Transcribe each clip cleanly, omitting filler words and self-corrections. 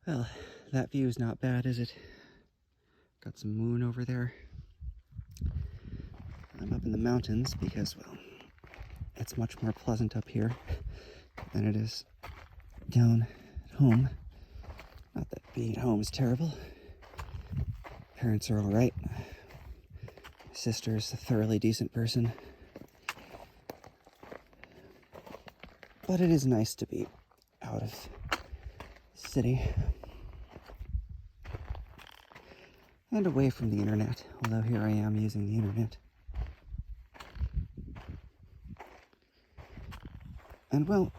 Well, that view is not bad, is it? Got some moon over there. I'm up in the mountains because, well, it's much more pleasant up here than it is down at home. Not that being at home is terrible. Parents are all right. My sister's a thoroughly decent person. But it is nice to be out of the city and away from the internet, although here I am using the internet. And well,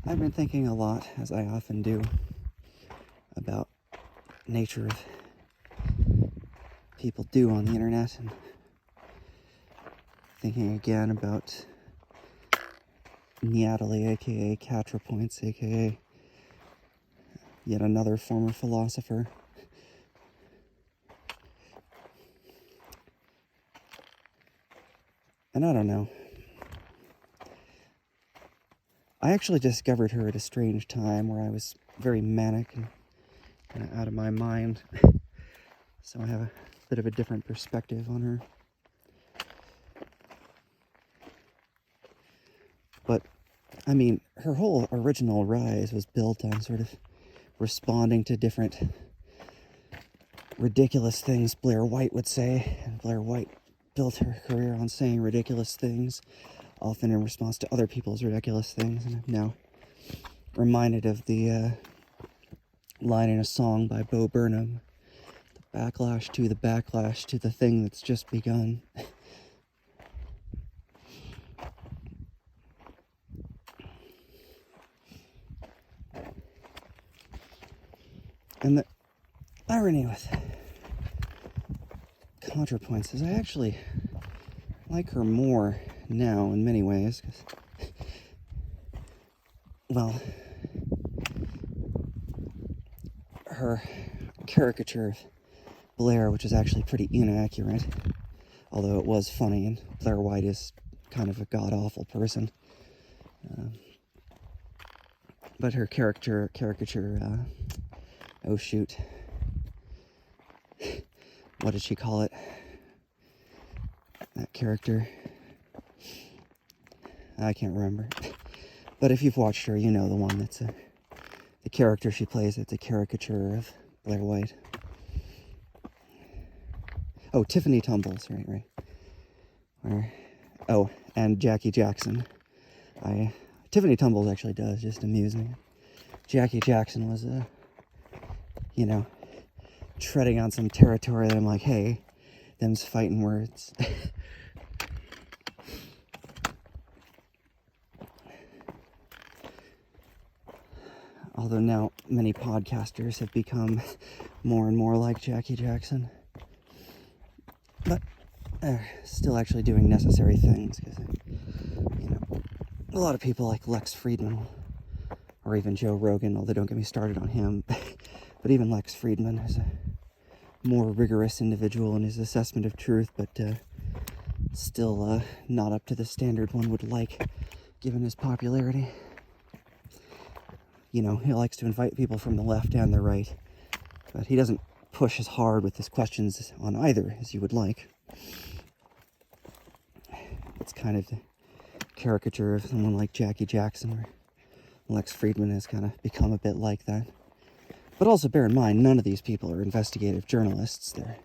I've been thinking a lot, as I often do, about nature of people do on the internet, and thinking again about Natalie, aka Contrapoints, aka yet another former philosopher. And I don't know. I actually discovered her at a strange time where I was very manic and kind of out of my mind. So I have a bit of a different perspective on her. But, I mean, her whole original rise was built on sort of responding to different ridiculous things Blair White would say. And Blair White built her career on saying ridiculous things, often in response to other people's ridiculous things. And I'm now reminded of the line in a song by Bo Burnham, the backlash to the thing that's just begun. And the irony with Contrapoints is I actually like her more now in many ways, because, well, her caricature of Blair, which is actually pretty inaccurate, although it was funny, and Blair White is kind of a god-awful person. But her caricature, oh shoot, what did she call it? That character, I can't remember. But if you've watched her, you know the one that's the character she plays. It's a caricature of Blair White. Oh, Tiffany Tumbles, right. And Jackie Jackson. Tiffany Tumbles actually does, just amusing. Jackie Jackson was, treading on some territory that I'm like, hey, them's fighting words. Although now many podcasters have become more and more like Jackie Jackson. But they're still actually doing necessary things, because, a lot of people like Lex Friedman, or even Joe Rogan, although don't get me started on him, but even Lex Friedman is a more rigorous individual in his assessment of truth, but still not up to the standard one would like, given his popularity. He likes to invite people from the left and the right, but he doesn't push as hard with his questions on either as you would like. It's kind of the caricature of someone like Jackie Jackson, or Lex Friedman has kind of become a bit like that. But also bear in mind, none of these people are investigative journalists. They're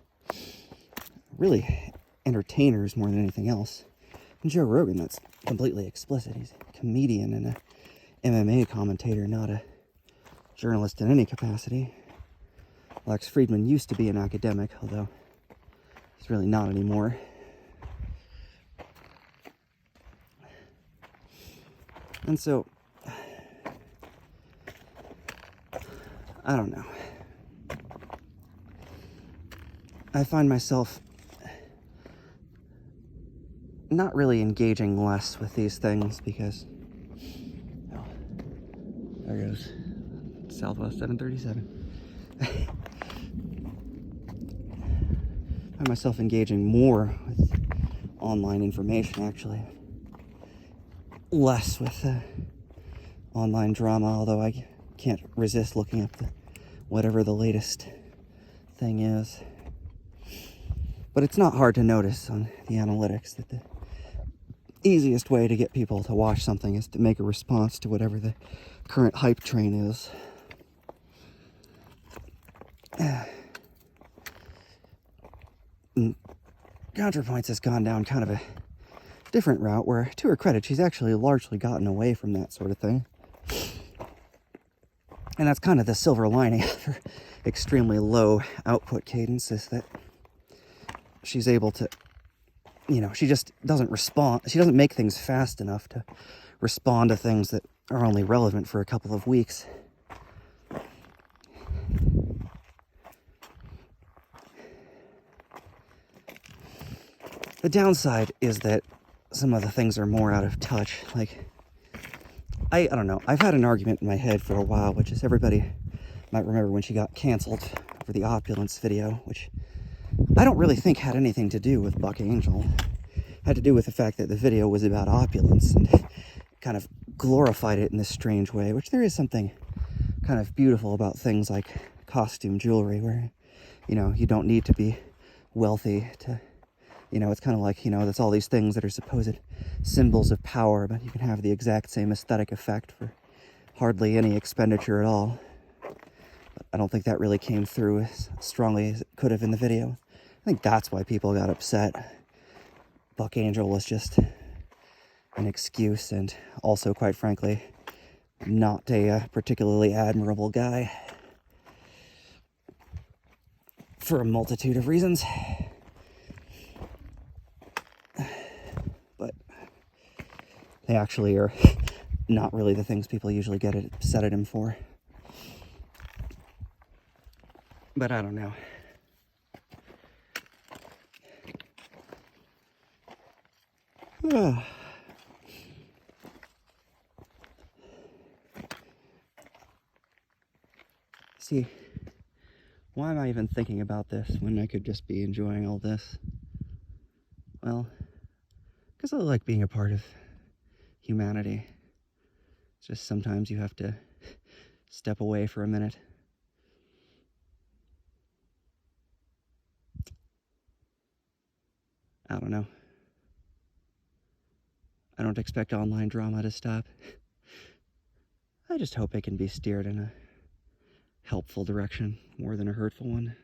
really entertainers more than anything else. And Joe Rogan, that's completely explicit. He's a comedian and a MMA commentator, not a journalist in any capacity. Lex Friedman used to be an academic, although he's really not anymore. And so, I don't know. I find myself not really engaging less with these things because, there goes Southwest 737. I find myself engaging more with online information, actually. Less with online drama, although I can't resist looking up whatever the latest thing is. But it's not hard to notice on the analytics that the easiest way to get people to watch something is to make a response to whatever the current hype train is. Contrapoints has gone down kind of a different route where, to her credit, she's actually largely gotten away from that sort of thing. And that's kind of the silver lining of her extremely low output cadence, is that she's able to, she just doesn't respond. She doesn't make things fast enough to respond to things that are only relevant for a couple of weeks. The downside is that some of the things are more out of touch. Like, I don't know. I've had an argument in my head for a while, which is everybody might remember when she got canceled for the opulence video, which I don't really think had anything to do with Buck Angel. It had to do with the fact that the video was about opulence and kind of glorified it in this strange way, which there is something kind of beautiful about things like costume jewelry where, you don't need to be wealthy to, it's kind of like, that's all these things that are supposed symbols of power, but you can have the exact same aesthetic effect for hardly any expenditure at all. But I don't think that really came through as strongly as it could have in the video. I think that's why people got upset. Buck Angel was just an excuse, and also, quite frankly, not a particularly admirable guy for a multitude of reasons. But they actually are not really the things people usually get upset at him for. But I don't know. See, why am I even thinking about this when I could just be enjoying all this? Well, because I like being a part of humanity. It's just sometimes you have to step away for a minute. I don't know. I don't expect online drama to stop. I just hope it can be steered in a helpful direction more than a hurtful one.